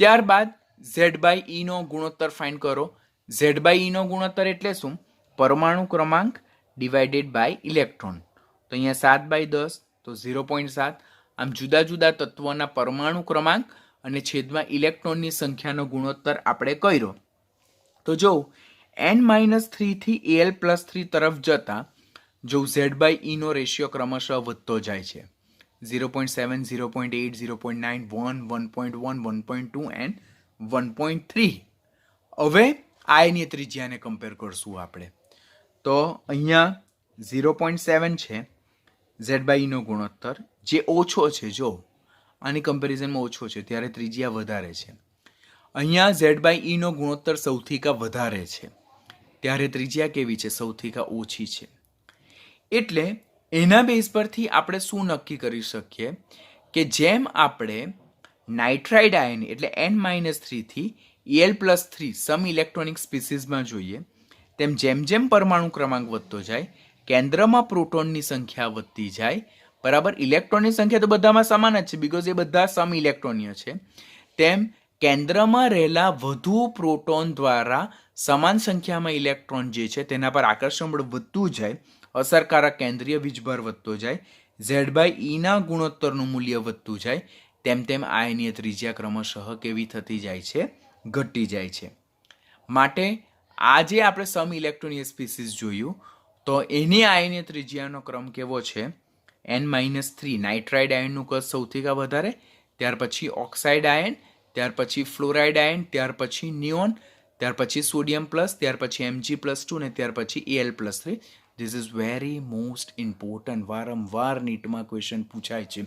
ત્યારબાદ Z/E નો ગુણોત્તર ફાઇન્ડ કરો. Z/E નો ગુણોત્તર એટલે શું? પરમાણુ ક્રમાંક ડિવાઇડેડ બાય ઇલેક્ટ્રોન. તો અહીંયા 7/10 તો 0.7. આમ જુદા જુદા તત્વોના પરમાણુ ક્રમાંક અને છેદમાં ઇલેક્ટ્રોનની સંખ્યાનો ગુણોત્તર આપણે કર્યો. તો જો n-3 થી Al+3 તરફ જતા જો Z/E નો રેશિયો ક્રમશઃ વધતો જાય છે. 0.7, 0.8, 0.9, 1, 1.1, 1.2 and 1.3. હવે આયનીય ત્રિજ્યાને કમ્પેર કરશું આપણે. તો અહીંયા 0.7 છે Z/E નો ગુણોત્તર, જે ઓછો છે. જો આની કમ્પેરિઝનમાં ઓછો છે ત્યારે ત્રિજ્યા વધારે છે. અહીંયા Z/E નો ગુણોત્તર સૌથી કા વધારે છે ત્યારે ત્રિજ્યા કેવી છે? સૌથી કા ઓછી છે. એટલે એના બેઝ પરથી આપણે શું નક્કી કરી શકીએ કે જેમ આપણે નાઇટ્રાઇડ આયન એટલે n-3 થી Al+3 સમ ઇલેક્ટ્રોનિક સ્પીસીસમાં જોઈએ, તેમ જેમ જેમ પરમાણુ ક્રમાંક વધતો જાય કેન્દ્રમાં પ્રોટોનની સંખ્યા વધતી જાય. બરાબર. ઇલેક્ટ્રોનની સંખ્યા તો બધામાં સમાન જ છે બીકોઝ એ બધા સમ ઇલેક્ટ્રોનીય છે. તેમ કેન્દ્રમાં રહેલા વધુ પ્રોટોન દ્વારા સમાન સંખ્યામાં ઇલેક્ટ્રોન જે છે તેના પર આકર્ષણ બળ વધતું જાય, અસરકારક કેન્દ્રીય વીજભાર વધતો જાય, Z/E ના ગુણોત્તરનું મૂલ્ય વધતું જાય, તેમ તેમ આયનીય ત્રિજ્યા ક્રમશઃ કેવી થતી જાય છે? ઘટી જાય છે. માટે આજે આપણે સમ ઇલેક્ટ્રોનીય સ્પીસીસ જોયું તો એની આયનીય ત્રિજ્યાનો ક્રમ કેવો છે? n-3. નાઇટ્રાઇડ આયનનું કદ સૌથી વધારે, ત્યાર પછી ઓક્સાઇડ આયન, ત્યાર પછી ફ્લોરાઇડ આયન, ત્યાર પછી નિયોન, ત્યાર પછી સોડિયમ પ્લસ, ત્યાર પછી Mg+2 ને ત્યાર પછી Al+3. This is very most important. વારંવાર નીટમાં ક્વેશ્ચન પૂછાય છે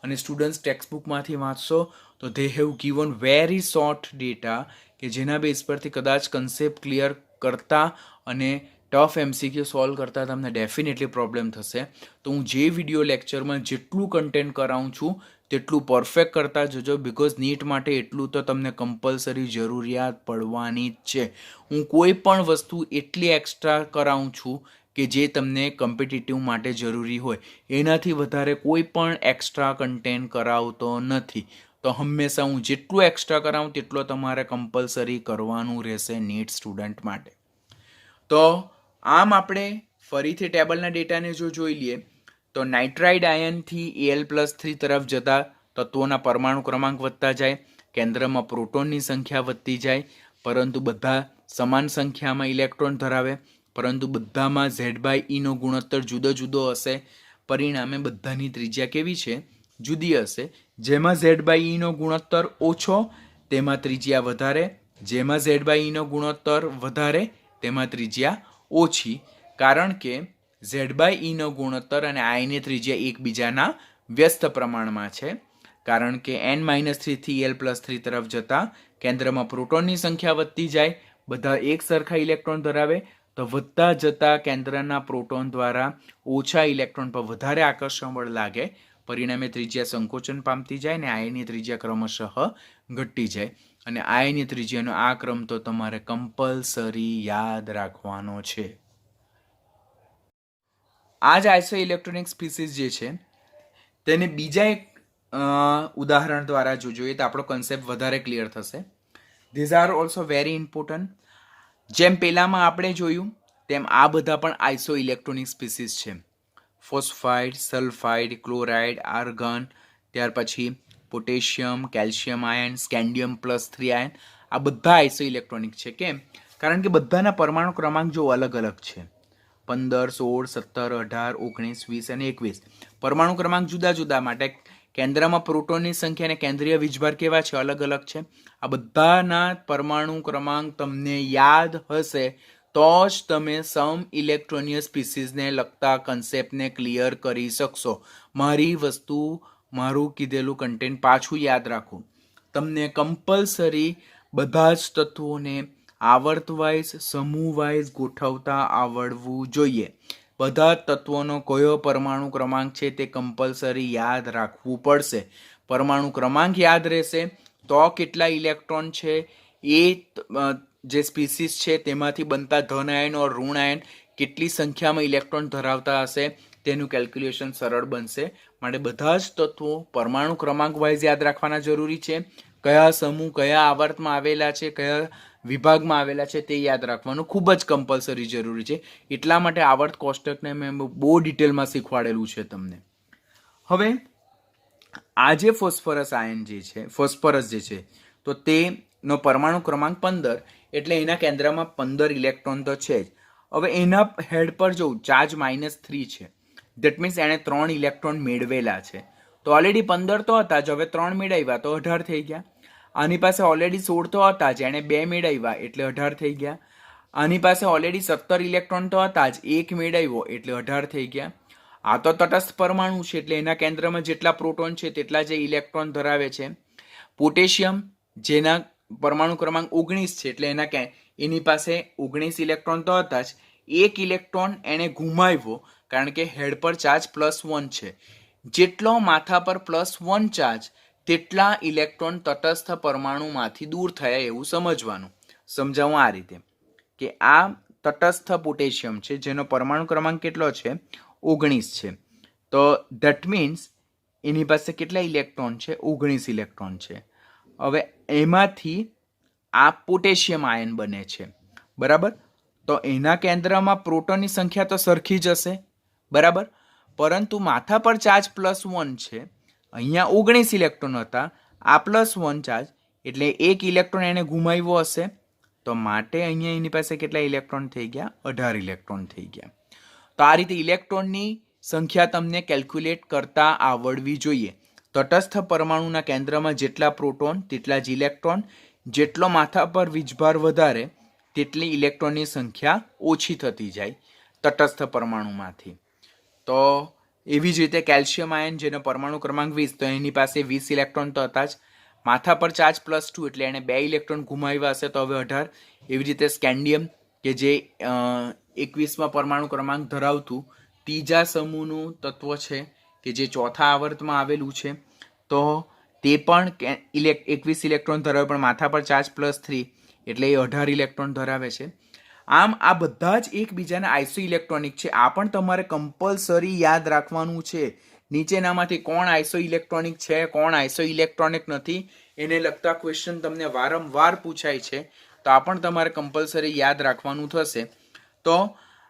અને સ્ટુડન્ટ્સ ટેક્સ્ટબુકમાંથી વાંચશો તો they have given very short data કે જેના બેઝ પરથી કદાચ કન્સેપ્ટ ક્લિયર કરતા અને ટફ MCQ સોલ્વ કરતાં તમને ડેફિનેટલી પ્રોબ્લેમ થશે. તો હું જે વિડીયો લેક્ચરમાં જેટલું કન્ટેન્ટ કરાવું છું તેટલું પરફેક્ટ કરતા જજો, બિકોઝ નીટ માટે એટલું તો તમને કમ્પલસરી જરૂરિયાત પડવાની જ છે. હું કોઈ પણ વસ્તુ એટલી એક્સ્ટ્રા કરાવું છું કે જે તમને કોમ્પિટિટિવ માટે જરૂરી હોય, એનાથી વધારે કોઈ પણ એક્સ્ટ્રા કન્ટેન્ટ કરાવતો નથી. તો હંમેશા હું જેટલું એક્સ્ટ્રા કરાવું તેટલો તમારે કમ્પલસરી કરવાનું રહેશે નીટ સ્ટુડન્ટ માટે. તો આમ આપણે ફરીથી ટેબલના ડેટાને જો જોઈ લઈએ તો નાઇટ્રાઇડ આયનથી Al+3 તરફ જતા તત્વોના પરમાણુ ક્રમાંક વધતા જાય, કેન્દ્રમાં પ્રોટોનની સંખ્યા વધતી જાય, પરંતુ બધા સમાન સંખ્યામાં ઇલેક્ટ્રોન ધરાવે, પરંતુ બધામાં Z/E નો ગુણોત્તર જુદો જુદો હશે. પરિણામે બધાની ત્રિજ્યા કેવી છે? જુદી હશે. જેમાં Z/E નો ગુણોત્તર ઓછો તેમાં ત્રિજ્યા વધારે, જેમાં Z/E નો ગુણોત્તર વધારે તેમાં ત્રિજ્યા ઓછી, કારણ કે Z/E નો ગુણોત્તર અને આની ત્રિજ્યા એકબીજાના વ્યસ્ત પ્રમાણમાં છે. કારણ કે N-3 થી Al+3 તરફ જતા કેન્દ્રમાં પ્રોટોનની સંખ્યા વધતી જાય, બધા એક સરખા ઇલેક્ટ્રોન ધરાવે, તો વધતા જતા કેન્દ્રના પ્રોટોન દ્વારા ઓછા ઇલેક્ટ્રોન પર વધારે આકર્ષણ બળ લાગે, પરિણામે ત્રિજ્યા સંકોચન પામતી જાય અને આયની ત્રિજ્યા ક્રમશઃ ઘટતી જાય. અને આયની ત્રિજ્યાનો આ ક્રમ તો તમારે કમ્પલસરી યાદ રાખવાનો છે. આ જ આઇસો ઇલેક્ટ્રોનિક સ્પીસીસ જે છે તેને બીજા એક ઉદાહરણ દ્વારા જો જોઈએ તો આપણો કન્સેપ્ટ વધારે ક્લિયર થશે. These are also very important. જેમ પહેલામાં આપણે જોયું તેમ આ બધા પણ આઇસો ઇલેક્ટ્રોનિક સ્પીસીસ છે. ફોસ્ફાઇડ, સલ્ફાઇડ, ક્લોરાઇડ, આર્ગન, ત્યાર પછી પોટેશિયમ, કેલ્શિયમ આયન, સ્કેન્ડિયમ+3 આયન, આ બધા આઇસો ઇલેક્ટ્રોનિક છે. કેમ? કારણ કે બધાના પરમાણુ ક્રમાંક જો અલગ અલગ છે. 15, 16, 17, 18, 19, 20 અને 21 પરમાણુ ક્રમાંક જુદા જુદા માટે કેન્દ્રમાં પ્રોટોનની સંખ્યા અને કેન્દ્રીય વીજભાર કેવા છે? અલગ અલગ છે. આ બધાના પરમાણુ ક્રમાંક તમને યાદ હશે તો જ તમે સમ ઇલેક્ટ્રોનિય સ્પીસીસને લગતા કન્સેપ્ટને ક્લિયર કરી શકશો. મારી વસ્તુ, મારું કીધેલું કન્ટેન્ટ પાછું યાદ રાખો. તમને કમ્પલસરી બધા જ તત્વોને આવર્ત વાઇઝ, સમૂહ વાઇઝ ગોઠવતા આવડવું જોઈએ. બધા તત્વોનો કયો પરમાણુ ક્રમાંક છે તે કમ્પલસરી યાદ રાખવું પડશે. પરમાણુ ક્રમાંક યાદ રહેશે તો કેટલા ઇલેક્ટ્રોન છે એ જે સ્પીસીસ છે તેમાંથી બનતા ધન આયન ઓર ઋણ આયન કેટલી સંખ્યામાં ઇલેક્ટ્રોન ધરાવતા હશે તેનું કેલ્ક્યુલેશન સરળ બનશે. માટે બધા જ તત્વો પરમાણુ ક્રમાંક વાઇઝ યાદ રાખવાના જરૂરી છે. કયા સમૂહ કયા આવર્તમાં આવેલા છે, કયા વિભાગમાં આવેલા છે તે યાદ રાખવાનું ખૂબ જ કમ્પલસરી જરૂરી છે. એટલા માટે આવર્ત કોષ્ટકને મેં બહુ ડિટેલમાં શીખવાડેલું છે તમને. હવે આ જે ફોસ્ફરસ આયન જે છે, ફોસ્ફરસ જે છે તો તેનો પરમાણુ ક્રમાંક 15, એટલે એના કેન્દ્રમાં 15 ઇલેક્ટ્રોન તો છે જ. હવે એના હેડ પર જો ચાર્જ -3 છે, દેટ મીન્સ એણે 3 ઇલેક્ટ્રોન મેળવેલા છે. તો ઓલરેડી 15 તો હતા જ, હવે 3 મેળવ્યા તો 18 થઈ ગયા. આની પાસે ઓલરેડી 16 તો હતા જ, એણે 2 મેળવ્યા એટલે 18 થઈ ગયા. આની પાસે ઓલરેડી 17 ઇલેક્ટ્રોન તો હતા જ, 1 મેળવ્યો એટલે 18 થઈ ગયા. આ તો તટસ્થ પરમાણુ છે એટલે એના કેન્દ્રમાં જેટલા પ્રોટોન છે તેટલા જે ઇલેક્ટ્રોન ધરાવે છે. પોટેશિયમ જેના પરમાણુ ક્રમાંક 19 છે એટલે એની પાસે 19 ઇલેક્ટ્રોન તો હતા જ, 1 ઇલેક્ટ્રોન એણે ગુમાવ્યો કારણ કે હેડ પર ચાર્જ +1 છે. જેટલો માથા પર +1 ચાર્જ તેટલા ઇલેક્ટ્રોન તટસ્થ પરમાણુમાંથી દૂર થયા એવું સમજવાનું. સમજાવું આ રીતે કે આ તટસ્થ પોટેશિયમ છે જેનો પરમાણુ ક્રમાંક કેટલો છે? 19 છે. તો ધેટ મીન્સ એની પાસે કેટલા ઇલેક્ટ્રોન છે? 19 ઇલેક્ટ્રોન છે. હવે એમાંથી આ પોટેશિયમ આયન બને છે, બરાબર? તો એના કેન્દ્રમાં પ્રોટોનની સંખ્યા તો સરખી જ હશે, બરાબર? પરંતુ માથા પર ચાર્જ +1 છે, અહીંયા 19 ઇલેક્ટ્રોન હતા, આ +1 ચાર્જ એટલે 1 ઇલેક્ટ્રોન એને ગુમાવ્યો હશે. તો માટે અહીંયા એની પાસે કેટલા ઇલેક્ટ્રોન થઈ ગયા? 18 ઇલેક્ટ્રોન થઈ ગયા. તો આ રીતે ઇલેક્ટ્રોનની સંખ્યા તમને કેલ્ક્યુલેટ કરતા આવડવી જોઈએ. તટસ્થ પરમાણુના કેન્દ્રમાં જેટલા પ્રોટોન તેટલા જ ઇલેક્ટ્રોન, જેટલો માથા પર વીજભાર વધારે તેટલી ઇલેક્ટ્રોનની સંખ્યા ઓછી થતી જાય તટસ્થ પરમાણુમાંથી. તો એવી જ રીતે કેલ્શિયમ આયન જેનો પરમાણુ ક્રમાંક 20, તો એની પાસે 20 ઇલેક્ટ્રોન તો હતા જ, માથા પર ચાર્જ +2 એટલે એને 2 ઇલેક્ટ્રોન ગુમાવ્યા હશે તો હવે 18. એવી રીતે સ્કેન્ડિયમ કે જે 21માં પરમાણુ ક્રમાંક ધરાવતું ત્રીજા સમૂહનું તત્વ છે કે જે ચોથા આવર્તમાં આવેલું છે, તો તે પણ 21 ઇલેક્ટ્રોન ધરાવે પણ માથા પર ચાર્જ +3 એટલે એ 18 ઇલેક્ટ્રોન ધરાવે છે. આમ આ બધા જ એકબીજાના આઇસો ઇલેક્ટ્રોનિક છે. આ પણ તમારે કમ્પલસરી યાદ રાખવાનું છે નીચેનામાંથી કોણ આઇસો ઇલેક્ટ્રોનિક છે, કોણ આઇસો ઇલેક્ટ્રોનિક નથી, એને લગતા ક્વેશ્ચન તમને વારંવાર પૂછાય છે, તો આ પણ તમારે કમ્પલસરી યાદ રાખવાનું થશે. તો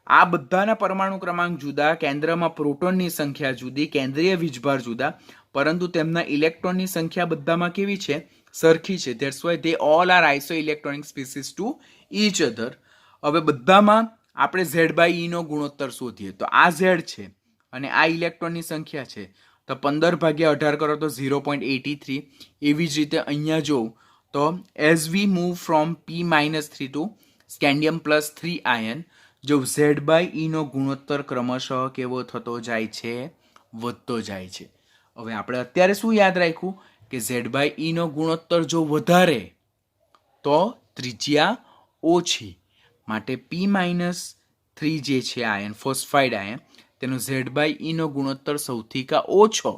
આ બધાના પરમાણુ ક્રમાંક જુદા, કેન્દ્રમાં પ્રોટોનની સંખ્યા જુદી, કેન્દ્રીય વીજભાર જુદા, પરંતુ તેમના ઇલેક્ટ્રોનની સંખ્યા બધામાં કેવી છે? સરખી છે. That's why they all are isoelectronic species to each other. હવે બધામાં આપણે Z/E નો ગુણોત્તર શોધીએ તો આ Z છે અને આ ઇલેક્ટ્રોનની સંખ્યા છે, તો 15/18 કરો તો 0.83. એવી જ રીતે અહીંયા જોઉં તો as we move from P-3 to scandium +3 ion, જો Z/E નો ગુણોત્તર ક્રમશઃ કેવો થતો જાય છે? વધતો જાય છે. હવે આપણે અત્યારે શું યાદ રાખ્યું કે Z/E નો ગુણોત્તર જો વધારે તો ત્રિજ્યા ઓછી, માટે P-3 જે છે આયન, ફોસ્ફાઇડ આયન, તેનો Z/E નો ગુણોત્તર સૌથી કા ઓછો,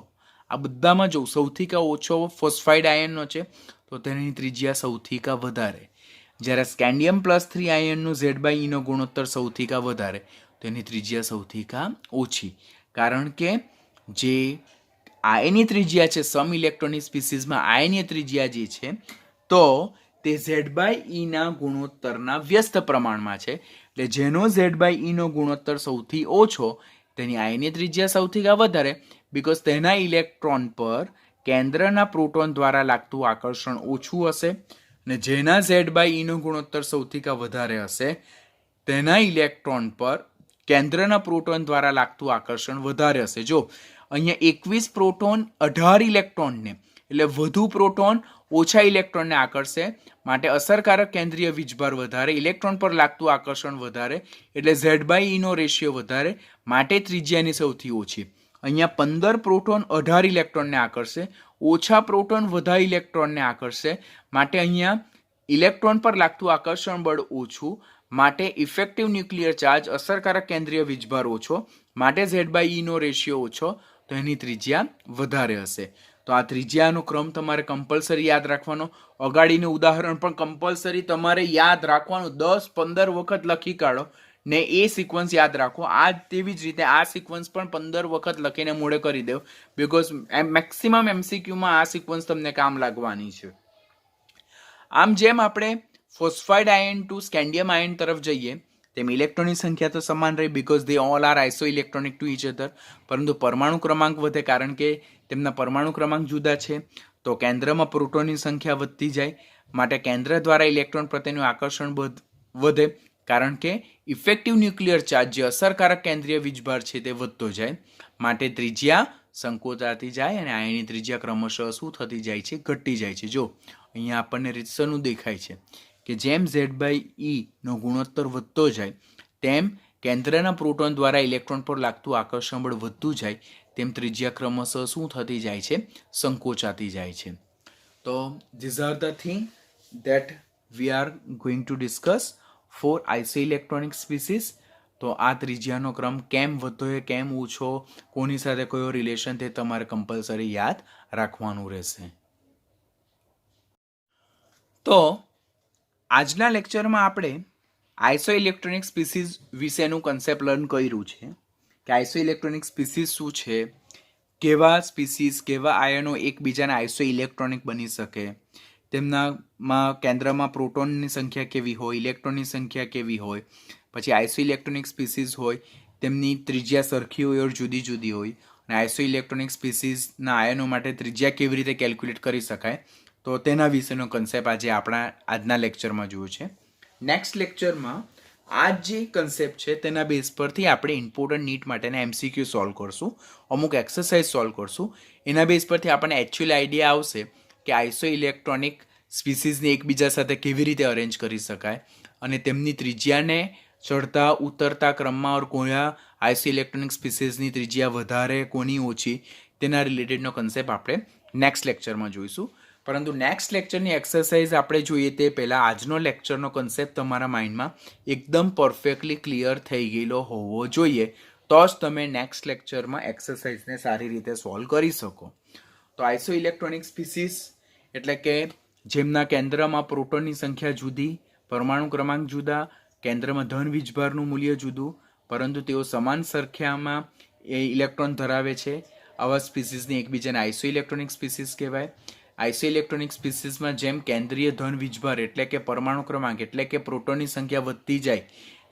આ બધામાં જો સૌથી કા ઓછો ફોસ્ફાઇડ આયનનો છે તો તેની ત્રિજ્યા સૌથી કા વધારે. જ્યારે સ્કેન્ડિયમ +3 આયનનું Z/E નો ગુણોત્તર સૌથી કા વધારે, તેની ત્રિજ્યા સૌથી કા ઓછી. કારણ કે જે આયનની ત્રિજ્યા છે સમ ઇલેક્ટ્રોનિક સ્પીસીસમાં આયનીય ત્રિજ્યા જે છે તો તે Z/E ના ગુણોત્તરના વ્યસ્ત પ્રમાણમાં છે. એટલે જેનો Z/E નો ગુણોત્તર સૌથી ઓછો તેની આયનીય ત્રિજ્યા સૌથી કા વધારે, બીકોઝ તેના ઇલેક્ટ્રોન પર કેન્દ્રના પ્રોટોન દ્વારા લાગતું આકર્ષણ ઓછું હશે, અને જેના Z/E નો ગુણોત્તર સૌથી કા વધારે હશે તેના ઇલેક્ટ્રોન પર કેન્દ્રના પ્રોટોન દ્વારા લાગતું આકર્ષણ વધારે હશે. જો અહીંયા 21 પ્રોટોન 18 ઇલેક્ટ્રોનને, એટલે વધુ પ્રોટોન ઓછા ઇલેક્ટ્રોનને આકર્ષે, માટે અસરકારક કેન્દ્રીય વીજભાર વધારે, ઇલેક્ટ્રોન પર લાગતું આકર્ષણ વધારે, એટલે Z/E નો રેશિયો વધારે, માટે ત્રિજ્યાની સૌથી ઓછી. અહીંયા 15 પ્રોટોન 18 ઇલેક્ટ્રોનને આકર્ષે, ઓછા પ્રોટોન વધારે ઇલેક્ટ્રોનને આકર્ષે, માટે અહીંયા ઇલેક્ટ્રોન પર લાગતું આકર્ષણ બળ ઓછું, માટે ઇફેક્ટિવ ન્યુક્લિયર ચાર્જ, અસરકારક કેન્દ્રીય વીજભાર ઓછો, માટે Z/E નો રેશિયો ઓછો, તો એની ત્રિજ્યા વધારે હશે. તો આ ત્રિજ્યાનો ક્રમ તમારે કમ્પલસરી યાદ રાખવાનો. અગાડીનું ઉદાહરણ પણ કમ્પલસરી તમારે યાદ રાખવાનું, 10-15 વખત લખી કાઢો ને એ સિક્વન્સ યાદ રાખો. આ તેવી જ રીતે આ સિક્વન્સ પણ 15 વખત લખીને મોડે કરી દેવ, બીકોઝ મેક્સિમમ MCQમાં આ સિક્વન્સ તમને કામ લાગવાની છે. આમ જેમ આપણે phosphide ion to scandium ion તરફ જઈએ તેમ ઇલેક્ટ્રોનની સંખ્યા તો સમાન રહી, because they all are isoelectronic to each other, પરંતુ પરમાણુ ક્રમાંક વધે કારણ કે તેમના પરમાણુ ક્રમાંક જુદા છે. તો કેન્દ્રમાં પ્રોટોનની સંખ્યા વધતી જાય, માટે કેન્દ્ર દ્વારા ઇલેક્ટ્રોન પ્રત્યેનું આકર્ષણ વધે, કારણ કે ઇફેક્ટિવ ન્યુક્લિયર ચાર્જ જે અસરકારક કેન્દ્રીય વીજભાર છે તે વધતો જાય, માટે ત્રિજ્યા સંકોચાતી જાય અને આયનની ત્રિજ્યા ક્રમશઃ શું થતી જાય છે? ઘટતી જાય છે. જો અહીંયા આપણને રીતસરનું દેખાય છે કે જેમ Z/E નો ગુણોત્તર વધતો જાય તેમ કેન્દ્રના પ્રોટોન દ્વારા ઇલેક્ટ્રોન પર લાગતું આકર્ષણ બળ વધતું જાય, તેમ ત્રિજ્યા ક્રમશઃ શું થતી જાય છે? સંકોચાતી જાય છે. તો these are the thing that we are going to discuss for isoelectronic species. તો આ ત્રિજ્યાનો ક્રમ કેમ વધતો હોય, કેમ ઓછો, કોની સાથે કયો રિલેશન, તે તમારે કમ્પલસરી યાદ રાખવાનું રહેશે. તો આજના લેક્ચરમાં આપણે આઇસો ઇલેક્ટ્રોનિક સ્પીસીસ વિશેનું કન્સેપ્ટ લર્ન કર્યું છે કે આઇસો ઇલેક્ટ્રોનિક સ્પીસીસ શું છે, કેવા સ્પીસીસ, કેવા આયનો એકબીજાના આઇસો ઇલેક્ટ્રોનિક બની શકે, તેમનામાં કેન્દ્રમાં પ્રોટોનની સંખ્યા કેવી હોય, ઇલેક્ટ્રોનની સંખ્યા કેવી હોય, પછી આઇસો ઇલેક્ટ્રોનિક સ્પીસીસ હોય તેમની ત્રિજ્યા સરખી હોય or જુદી જુદી હોય, અને આઇસો ઇલેક્ટ્રોનિક સ્પીસીસના આયનો માટે ત્રિજ્યા કેવી રીતે કેલ્ક્યુલેટ કરી શકાય, તો તેના વિશેનો કન્સેપ્ટ આજે આપણા આજના લેક્ચરમાં જોયો છે. નેક્સ્ટ લેક્ચરમાં આ જે કન્સેપ્ટ છે તેના બેઝ પરથી આપણે ઇમ્પોર્ટન્ટ નીટ માટેના MCQ સોલ્વ કરશું, અમુક એક્સરસાઇઝ સોલ્વ કરશું. એના બેઝ પરથી આપણને એકચ્યુઅલ આઈડિયા આવશે કે આઇસો ઇલેક્ટ્રોનિક સ્પીસીસને એકબીજા સાથે કેવી રીતે અરેન્જ કરી શકાય, અને તેમની ત્રિજ્યાને ચડતા ઉતરતા ક્રમમાં કયા આઇસો ઇલેક્ટ્રોનિક સ્પીસીસની ત્રિજ્યા વધારે, કોની ઓછી, તેના રિલેટેડનો કન્સેપ્ટ આપણે નેક્સ્ટ લેક્ચરમાં જોઈશું. પરંતુ નેક્સ્ટ લેક્ચરની એક્સરસાઇઝ આપણે જોઈએ તે પહેલાં આજનો લેક્ચરનો કન્સેપ્ટ તમારા માઇન્ડમાં એકદમ પરફેક્ટલી ક્લિયર થઈ ગયેલો હોવો જોઈએ, તો જ તમે નેક્સ્ટ લેક્ચરમાં એક્સરસાઇઝને સારી રીતે સોલ્વ કરી શકો. તો આઇસો ઇલેક્ટ્રોનિક સ્પીસીસ એટલે કે જેમના કેન્દ્રમાં પ્રોટોનની સંખ્યા જુદી, પરમાણુ ક્રમાંક જુદા, કેન્દ્રમાં ધન વીજભારનું મૂલ્ય જુદું, પરંતુ તેઓ સમાન સંખ્યામાં એ ઇલેક્ટ્રોન ધરાવે છે આવા સ્પીસીસની એકબીજાને આઇસો ઇલેક્ટ્રોનિક સ્પીસીસ કહેવાય. આઇસો ઇલેક્ટ્રોનિક સ્પીસીસમાં જેમ કેન્દ્રીય ધન વીજભાર એટલે કે પરમાણુ ક્રમાંક એટલે કે પ્રોટોનની સંખ્યા વધતી જાય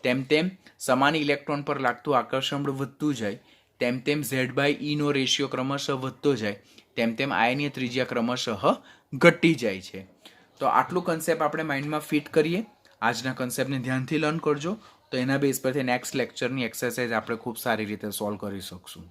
તેમ તેમ સમાન ઇલેક્ટ્રોન પર લાગતું આકર્ષણ બળ વધતું જાય, તેમ તેમ Z/E નો રેશિયો ક્રમશઃ વધતો જાય, તેમ તેમ આયનીય ત્રિજ્યા ક્રમશઃ ઘટી જાય છે. તો આટલું કન્સેપ્ટ આપણે માઇન્ડમાં ફિટ કરીએ. આજના કન્સેપ્ટને ધ્યાનથી લર્ન કરજો, તો એના બેઝ પરથી નેક્સ્ટ લેક્ચરની એક્સરસાઇઝ આપણે ખૂબ સારી રીતે સોલ્વ કરી શકશું.